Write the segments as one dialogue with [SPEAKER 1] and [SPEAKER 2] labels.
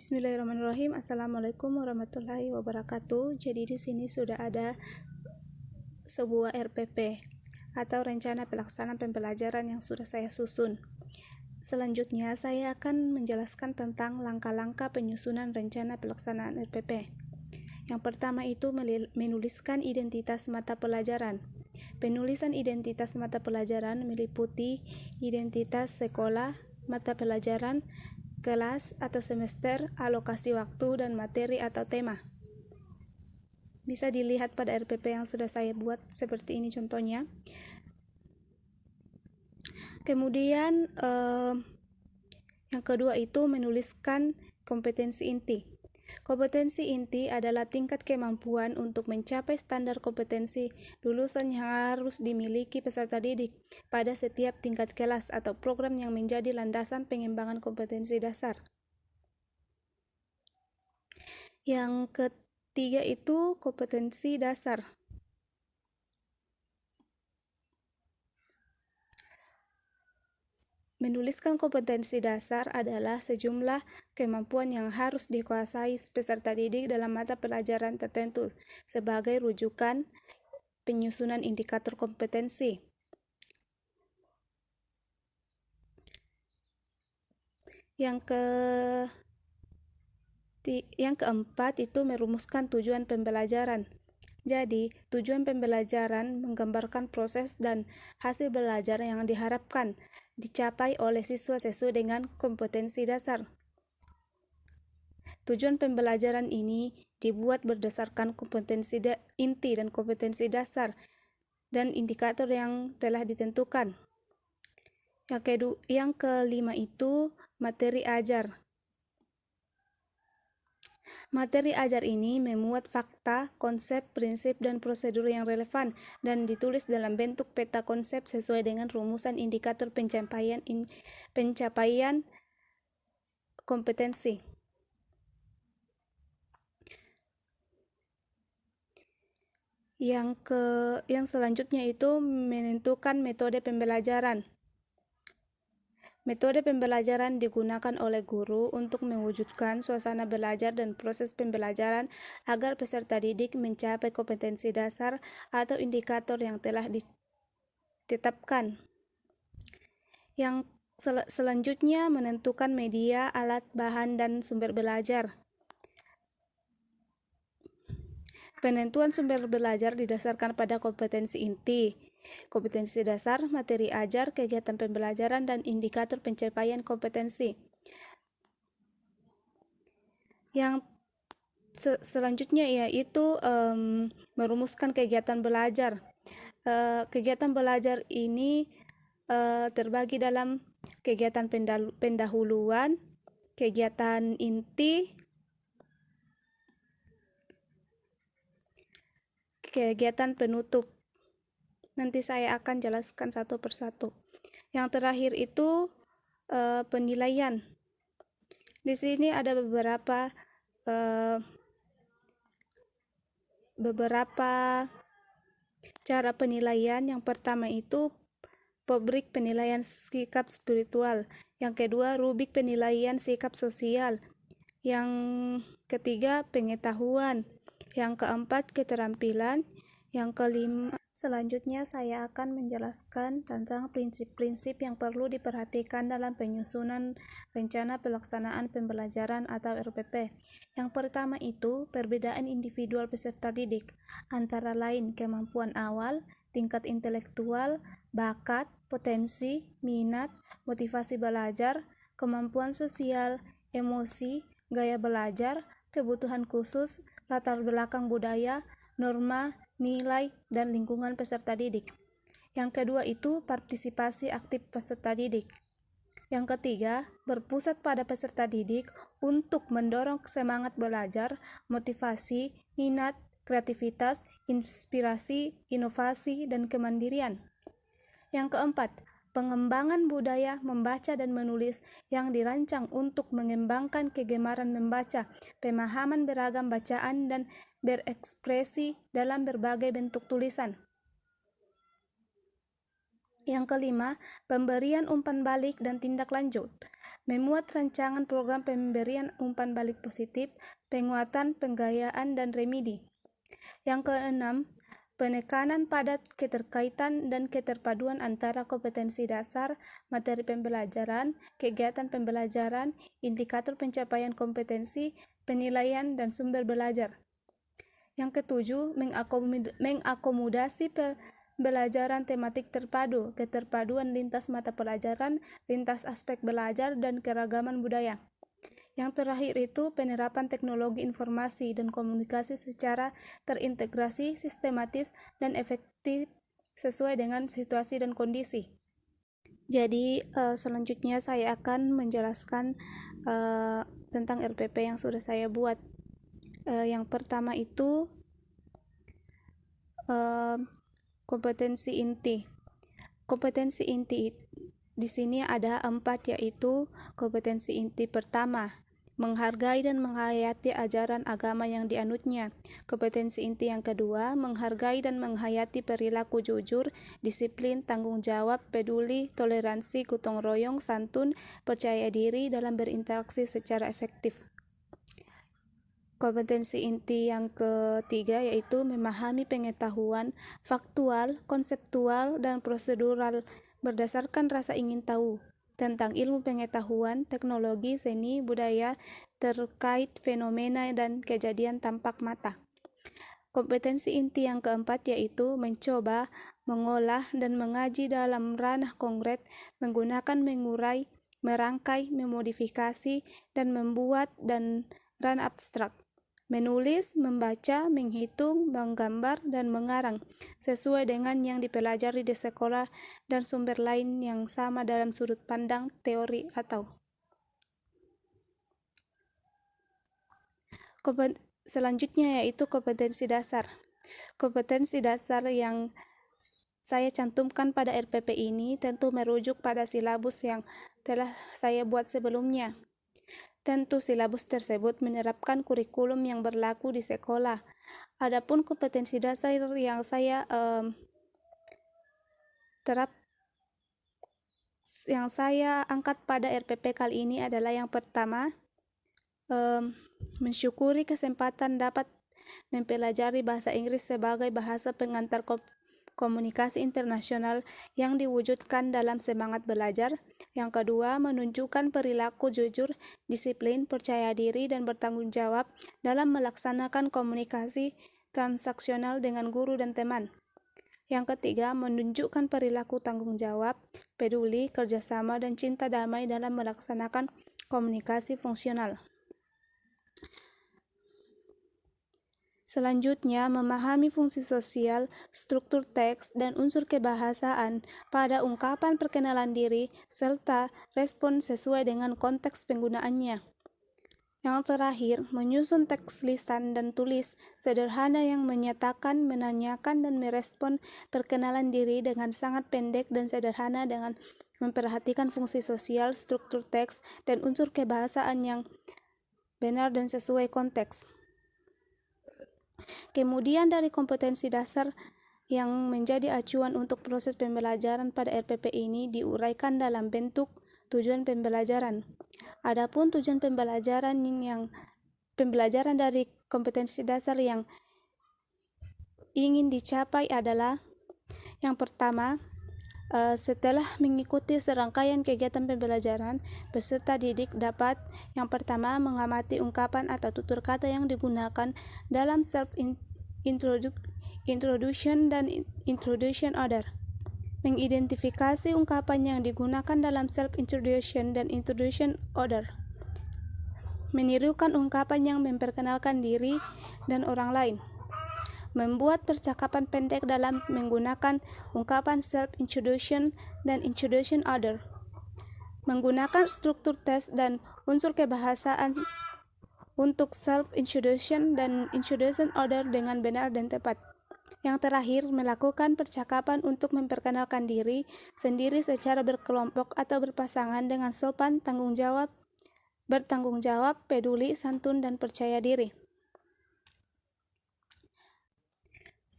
[SPEAKER 1] Bismillahirrahmanirrahim. Assalamualaikum warahmatullahi wabarakatuh. Jadi di sini sudah ada sebuah RPP atau rencana pelaksanaan pembelajaran yang sudah saya susun. Selanjutnya saya akan menjelaskan tentang langkah-langkah penyusunan rencana pelaksanaan RPP. Yang pertama itu menuliskan identitas mata pelajaran. Penulisan identitas mata pelajaran meliputi identitas sekolah, mata pelajaran, kelas atau semester, alokasi waktu, dan materi atau tema. Bisa dilihat pada RPP yang sudah saya buat seperti ini contohnya. Kemudian yang kedua itu menuliskan kompetensi inti. Kompetensi inti adalah tingkat kemampuan untuk mencapai standar kompetensi lulusan yang harus dimiliki peserta didik pada setiap tingkat kelas atau program yang menjadi landasan pengembangan kompetensi dasar. Yang ketiga itu kompetensi dasar. Menuliskan kompetensi dasar adalah sejumlah kemampuan yang harus dikuasai peserta didik dalam mata pelajaran tertentu sebagai rujukan penyusunan indikator kompetensi. Yang keempat itu merumuskan tujuan pembelajaran. Jadi, tujuan pembelajaran menggambarkan proses dan hasil belajar yang diharapkan dicapai oleh siswa sesuai dengan kompetensi dasar. Tujuan pembelajaran ini dibuat berdasarkan kompetensi inti dan kompetensi dasar dan indikator yang telah ditentukan. Yang kelima itu materi ajar. Materi ajar ini memuat fakta, konsep, prinsip, dan prosedur yang relevan dan ditulis dalam bentuk peta konsep sesuai dengan rumusan indikator pencapaian kompetensi. Yang selanjutnya itu menentukan metode pembelajaran. Metode pembelajaran digunakan oleh guru untuk mewujudkan suasana belajar dan proses pembelajaran agar peserta didik mencapai kompetensi dasar atau indikator yang telah ditetapkan. Yang selanjutnya menentukan media, alat, bahan, dan sumber belajar. Penentuan sumber belajar didasarkan pada kompetensi inti, kompetensi dasar, materi ajar, kegiatan pembelajaran, dan indikator pencapaian kompetensi. Yang selanjutnya yaitu merumuskan kegiatan belajar. Kegiatan belajar ini terbagi dalam kegiatan pendahuluan, kegiatan inti, kegiatan penutup. Nanti saya akan jelaskan satu persatu. Yang terakhir itu penilaian. Di sini ada beberapa cara penilaian. Yang pertama itu rubrik penilaian sikap spiritual. Yang kedua rubrik penilaian sikap sosial. Yang ketiga pengetahuan. Yang keempat keterampilan. Yang kelima, selanjutnya saya akan menjelaskan tentang prinsip-prinsip yang perlu diperhatikan dalam penyusunan rencana pelaksanaan pembelajaran atau RPP. Yang pertama itu perbedaan individual peserta didik, antara lain kemampuan awal, tingkat intelektual, bakat, potensi, minat, motivasi belajar, kemampuan sosial, emosi, gaya belajar, kebutuhan khusus, latar belakang budaya, norma, nilai, dan lingkungan peserta didik. Yang kedua itu partisipasi aktif peserta didik. Yang ketiga, berpusat pada peserta didik untuk mendorong semangat belajar, motivasi, minat, kreativitas, inspirasi, inovasi, dan kemandirian. Yang keempat, pengembangan budaya membaca dan menulis yang dirancang untuk mengembangkan kegemaran membaca, pemahaman beragam bacaan, dan berekspresi dalam berbagai bentuk tulisan. Yang kelima, pemberian umpan balik dan tindak lanjut. Memuat rancangan program pemberian umpan balik positif, penguatan, penggayaan, dan remedi. Yang keenam, penekanan pada keterkaitan dan keterpaduan antara kompetensi dasar, materi pembelajaran, kegiatan pembelajaran, indikator pencapaian kompetensi, penilaian, dan sumber belajar. Yang ketujuh, mengakomodasi pembelajaran tematik terpadu, keterpaduan lintas mata pelajaran, lintas aspek belajar, dan keragaman budaya. Yang terakhir itu penerapan teknologi informasi dan komunikasi secara terintegrasi, sistematis, dan efektif sesuai dengan situasi dan kondisi. Jadi selanjutnya saya akan menjelaskan tentang RPP yang sudah saya buat. Yang pertama itu kompetensi inti. Kompetensi inti di sini ada 4, yaitu kompetensi inti pertama, menghargai dan menghayati ajaran agama yang dianutnya. Kompetensi inti yang kedua, menghargai dan menghayati perilaku jujur, disiplin, tanggung jawab, peduli, toleransi, gotong royong, santun, percaya diri dalam berinteraksi secara efektif. Kompetensi inti yang ketiga yaitu memahami pengetahuan faktual, konseptual, dan prosedural berdasarkan rasa ingin tahu tentang ilmu pengetahuan, teknologi, seni, budaya terkait fenomena dan kejadian tampak mata. Kompetensi inti yang keempat yaitu mencoba, mengolah, dan mengaji dalam ranah konkret menggunakan mengurai, merangkai, memodifikasi, dan membuat dan ranah abstrak. Menulis, membaca, menghitung, menggambar, dan mengarang sesuai dengan yang dipelajari di sekolah dan sumber lain yang sama dalam sudut pandang teori atau. Selanjutnya yaitu kompetensi dasar. Kompetensi dasar yang saya cantumkan pada RPP ini tentu merujuk pada silabus yang telah saya buat sebelumnya. Tentu silabus tersebut menerapkan kurikulum yang berlaku di sekolah. Adapun kompetensi dasar yang saya angkat pada RPP kali ini adalah yang pertama, mensyukuri kesempatan dapat mempelajari bahasa Inggris sebagai bahasa pengantar komunikasi internasional yang diwujudkan dalam semangat belajar. Yang kedua, menunjukkan perilaku jujur, disiplin, percaya diri, dan bertanggung jawab dalam melaksanakan komunikasi transaksional dengan guru dan teman. Yang ketiga, menunjukkan perilaku tanggung jawab, peduli, kerjasama, dan cinta damai dalam melaksanakan komunikasi fungsional. Selanjutnya, memahami fungsi sosial, struktur teks, dan unsur kebahasaan pada ungkapan perkenalan diri, serta respon sesuai dengan konteks penggunaannya. Yang terakhir, menyusun teks lisan dan tulis sederhana yang menyatakan, menanyakan, dan merespon perkenalan diri dengan sangat pendek dan sederhana dengan memperhatikan fungsi sosial, struktur teks, dan unsur kebahasaan yang benar dan sesuai konteks. Kemudian dari kompetensi dasar yang menjadi acuan untuk proses pembelajaran pada RPP ini diuraikan dalam bentuk tujuan pembelajaran. Adapun tujuan pembelajaran dari kompetensi dasar yang ingin dicapai adalah yang pertama, setelah mengikuti serangkaian kegiatan pembelajaran, peserta didik dapat yang pertama mengamati ungkapan atau tutur kata yang digunakan dalam self-introduction dan introduction order. Mengidentifikasi ungkapan yang digunakan dalam self-introduction dan introduction order. Menirukan ungkapan yang memperkenalkan diri dan orang lain. Membuat percakapan pendek dalam menggunakan ungkapan self-introduction dan introduction order. Menggunakan struktur teks dan unsur kebahasaan untuk self-introduction dan introduction order dengan benar dan tepat. Yang terakhir, melakukan percakapan untuk memperkenalkan diri sendiri secara berkelompok atau berpasangan dengan sopan, bertanggung jawab, peduli, santun, dan percaya diri.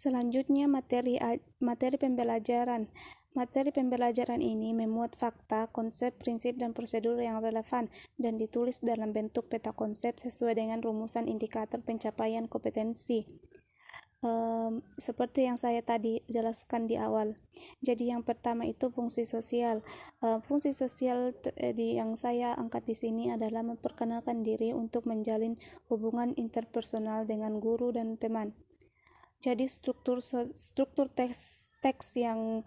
[SPEAKER 1] Selanjutnya materi pembelajaran. Materi pembelajaran ini memuat fakta, konsep, prinsip, dan prosedur yang relevan dan ditulis dalam bentuk peta konsep sesuai dengan rumusan indikator pencapaian kompetensi. Seperti yang saya tadi jelaskan di awal. Jadi yang pertama itu fungsi sosial. Fungsi sosial yang saya angkat di sini adalah memperkenalkan diri untuk menjalin hubungan interpersonal dengan guru dan teman. Jadi struktur teks yang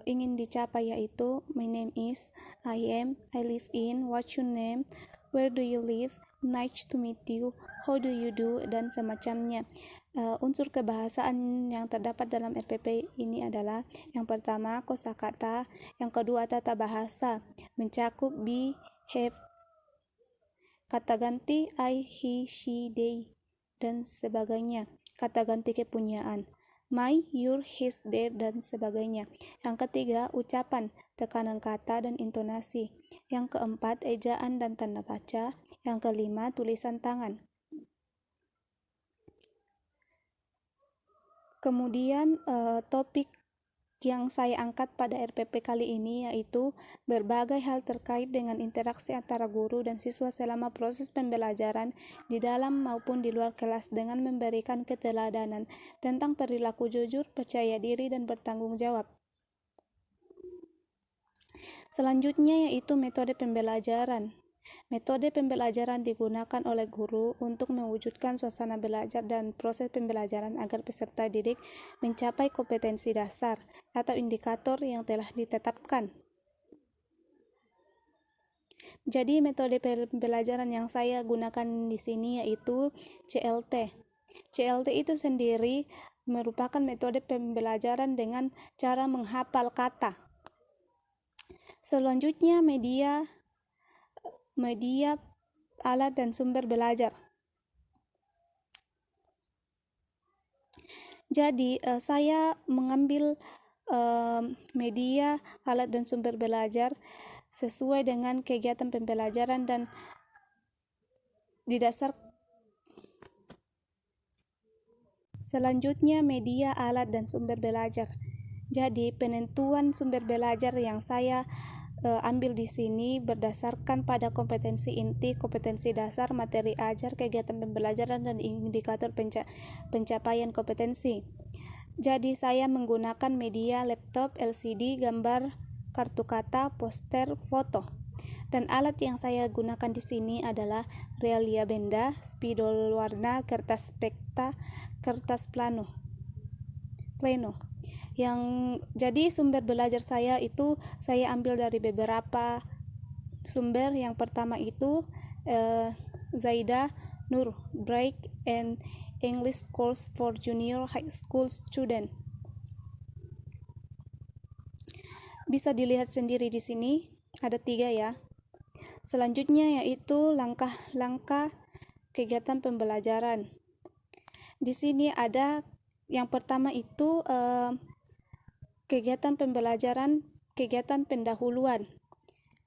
[SPEAKER 1] ingin dicapai yaitu my name is, I am, I live in, what's your name, where do you live, nice to meet you, how do you do, dan semacamnya. Unsur kebahasaan yang terdapat dalam RPP ini adalah yang pertama kosakata, yang kedua tata bahasa, mencakup be, have, kata ganti I, he, she, they, dan sebagainya. Kata ganti kepunyaan my, your, his, their, dan sebagainya. Yang ketiga ucapan, tekanan kata dan intonasi. Yang keempat ejaan dan tanda baca. Yang kelima tulisan tangan. Kemudian topik yang saya angkat pada RPP kali ini yaitu berbagai hal terkait dengan interaksi antara guru dan siswa selama proses pembelajaran di dalam maupun di luar kelas dengan memberikan keteladanan tentang perilaku jujur, percaya diri, dan bertanggung jawab. Selanjutnya yaitu metode pembelajaran. Metode pembelajaran digunakan oleh guru untuk mewujudkan suasana belajar dan proses pembelajaran agar peserta didik mencapai kompetensi dasar atau indikator yang telah ditetapkan. Jadi metode pembelajaran yang saya gunakan di sini yaitu CLT. CLT itu sendiri merupakan metode pembelajaran dengan cara menghafal kata. Selanjutnya media, alat dan sumber belajar. Jadi saya mengambil media, alat dan sumber belajar sesuai dengan kegiatan pembelajaran dan didasar. Selanjutnya media, alat dan sumber belajar. Jadi penentuan sumber belajar yang saya ambil di sini berdasarkan pada kompetensi inti, kompetensi dasar, materi ajar, kegiatan pembelajaran, dan indikator pencapaian kompetensi. Jadi saya menggunakan media laptop, LCD, gambar, kartu kata, poster, foto. Dan alat yang saya gunakan di sini adalah realia benda, spidol warna, kertas pekta, kertas plano. Jadi sumber belajar saya itu saya ambil dari beberapa sumber. Yang pertama itu Zaida Nur Break and English Course for Junior High School Student. Bisa dilihat sendiri di sini ada 3 ya. Selanjutnya yaitu langkah-langkah kegiatan pembelajaran. Di sini ada yang pertama itu kegiatan pembelajaran, kegiatan pendahuluan.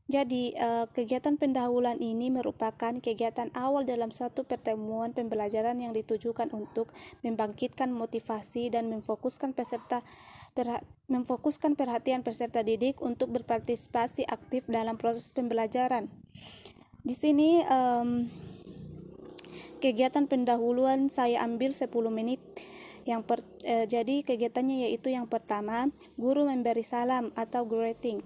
[SPEAKER 1] Jadi kegiatan pendahuluan ini merupakan kegiatan awal dalam suatu pertemuan pembelajaran yang ditujukan untuk membangkitkan motivasi dan memfokuskan perhatian peserta didik untuk berpartisipasi aktif dalam proses pembelajaran. Di sini kegiatan pendahuluan saya ambil 10 menit. Jadi kegiatannya yaitu yang pertama, guru memberi salam atau greeting.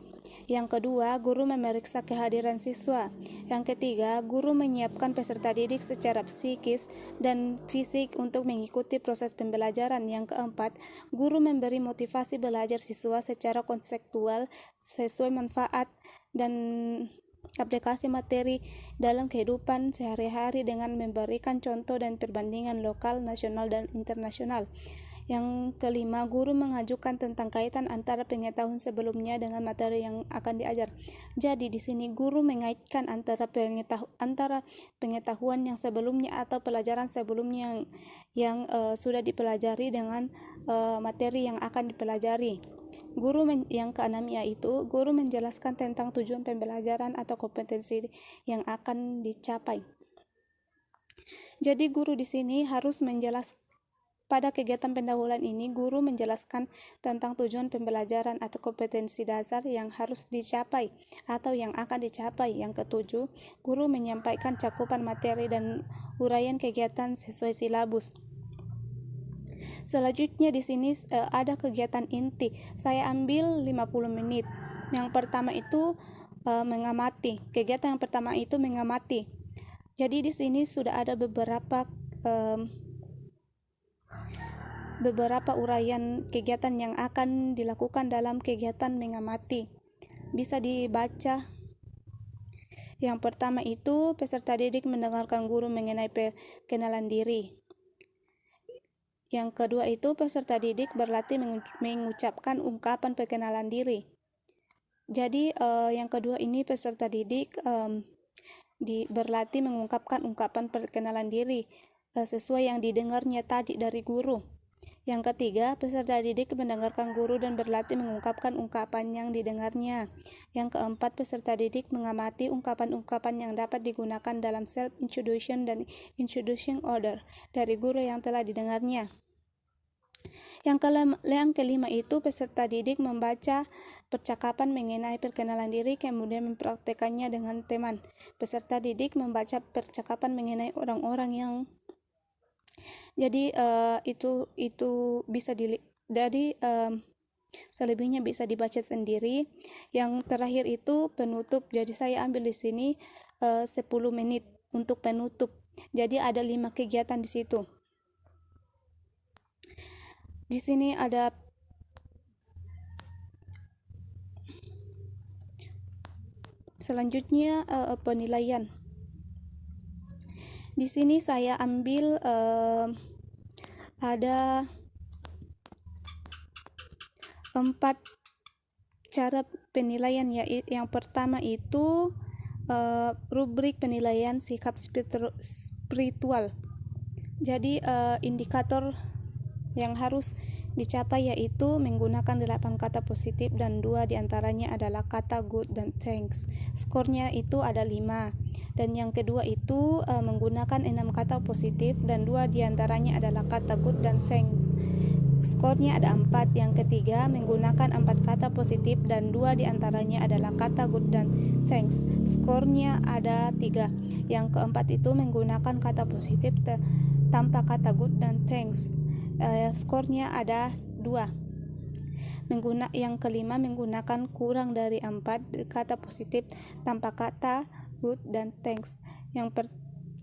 [SPEAKER 1] Yang kedua, guru memeriksa kehadiran siswa. Yang ketiga, guru menyiapkan peserta didik secara psikis dan fisik untuk mengikuti proses pembelajaran. Yang keempat, guru memberi motivasi belajar siswa secara konseptual sesuai manfaat dan aplikasi materi dalam kehidupan sehari-hari dengan memberikan contoh dan perbandingan lokal, nasional, dan internasional. Yang kelima, guru mengajukan tentang kaitan antara pengetahuan sebelumnya dengan materi yang akan diajar. Jadi di sini guru mengaitkan antara pengetahuan yang sebelumnya atau pelajaran sebelumnya yang sudah dipelajari dengan materi yang akan dipelajari. Yang keenam yaitu guru menjelaskan tentang tujuan pembelajaran atau kompetensi yang akan dicapai. Jadi guru di sini harus Pada kegiatan pendahuluan ini, guru menjelaskan tentang tujuan pembelajaran atau kompetensi dasar yang harus dicapai atau yang akan dicapai. Yang ketujuh, guru menyampaikan cakupan materi dan uraian kegiatan sesuai silabus. Selanjutnya di sini ada kegiatan inti. Saya ambil 50 menit. Yang pertama itu mengamati. Kegiatan yang pertama itu mengamati. Jadi di sini sudah ada beberapa uraian kegiatan yang akan dilakukan dalam kegiatan mengamati. Bisa dibaca. Yang pertama itu peserta didik mendengarkan guru mengenai perkenalan diri. Yang kedua itu peserta didik berlatih mengucapkan ungkapan perkenalan diri. Jadi yang kedua ini peserta didik berlatih mengungkapkan ungkapan perkenalan diri sesuai yang didengarnya tadi dari guru. Yang ketiga, peserta didik mendengarkan guru dan berlatih mengungkapkan ungkapan yang didengarnya. Yang keempat, peserta didik mengamati ungkapan-ungkapan yang dapat digunakan dalam self-introduction dan introduction order dari guru yang telah didengarnya. Yang kelima itu peserta didik membaca percakapan mengenai perkenalan diri kemudian mempraktekannya dengan teman. Peserta didik membaca percakapan mengenai orang-orang yang itu bisa selebihnya bisa dibaca sendiri. Yang terakhir itu penutup. Jadi saya ambil di sini 10 menit untuk penutup. Jadi ada 5 kegiatan di situ. Di sini ada selanjutnya penilaian. Di sini saya ambil ada 4 cara penilaian ya. Yang pertama itu rubrik penilaian sikap spiritual. Jadi indikator yang harus dicapai yaitu menggunakan 8 kata positif dan 2 diantaranya adalah kata good dan thanks. Skornya itu ada 5. Dan yang kedua itu menggunakan 6 kata positif dan 2 diantaranya adalah kata good dan thanks. Skornya ada 4. Yang ketiga menggunakan 4 kata positif dan 2 diantaranya adalah kata good dan thanks. Skornya ada 3. Yang keempat itu menggunakan kata positif tanpa kata good dan thanks. Skornya ada 2. Yang kelima menggunakan kurang dari 4 kata positif tanpa kata good dan thanks.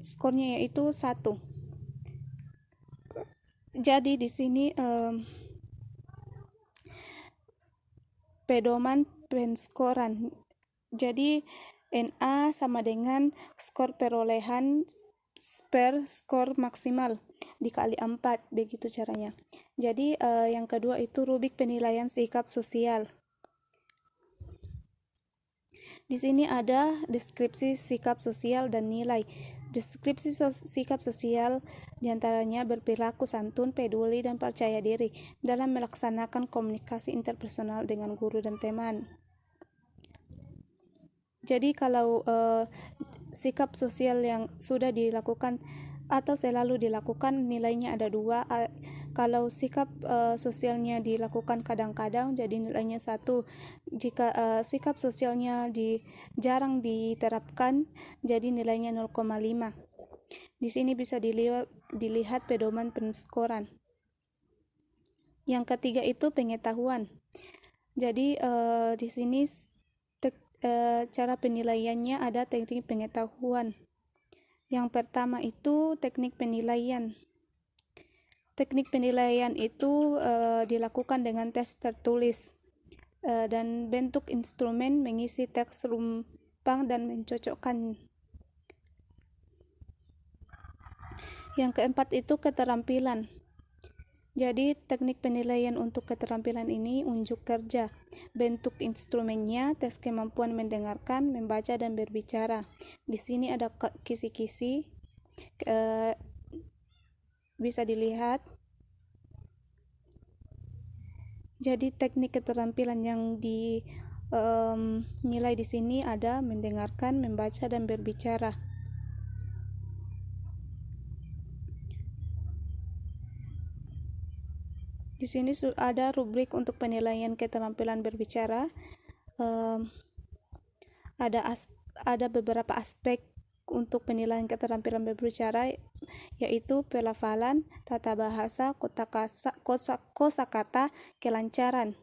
[SPEAKER 1] Skornya yaitu 1. Jadi di sini pedoman penskoran. Jadi NA sama dengan skor perolehan per skor maksimal dikali 4, begitu caranya. Jadi yang kedua itu rubrik penilaian sikap sosial. Di sini ada deskripsi sikap sosial dan nilai. Deskripsi sikap sosial diantaranya berperilaku santun, peduli, dan percaya diri dalam melaksanakan komunikasi interpersonal dengan guru dan teman. Jadi kalau sikap sosial yang sudah dilakukan atau selalu dilakukan nilainya ada 2. Kalau sikap sosialnya dilakukan kadang-kadang jadi nilainya 1. Jika sikap sosialnya jarang diterapkan jadi nilainya 0,5. Di sini bisa dilihat pedoman penskoran. Yang ketiga itu pengetahuan. Jadi di sini cara penilaiannya ada teknik pengetahuan. Yang pertama itu teknik penilaian. Teknik penilaian itu dilakukan dengan tes tertulis dan bentuk instrumen mengisi teks rumpang dan mencocokkan. Yang keempat itu keterampilan. Jadi teknik penilaian untuk keterampilan ini unjuk kerja. Bentuk instrumennya tes kemampuan mendengarkan, membaca, dan berbicara. Di sini ada kisi-kisi bisa dilihat. Jadi teknik keterampilan yang dinilai di sini ada mendengarkan, membaca, dan berbicara. Di sini ada rubrik untuk penilaian keterampilan berbicara. Ada beberapa aspek untuk penilaian keterampilan berbicara, yaitu pelafalan, tata bahasa, kosakata, kelancaran.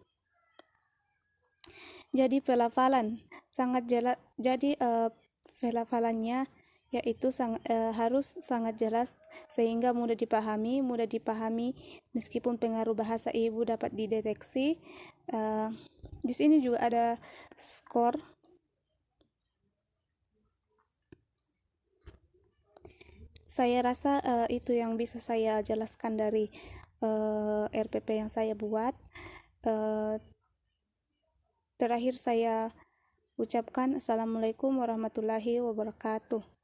[SPEAKER 1] Jadi pelafalan sangat jelas. Jadi pelafalannya yaitu harus sangat jelas sehingga mudah dipahami meskipun pengaruh bahasa ibu dapat dideteksi. Di sini juga ada skor. Saya rasa itu yang bisa saya jelaskan dari RPP yang saya buat. Terakhir saya ucapkan Assalamualaikum warahmatullahi wabarakatuh.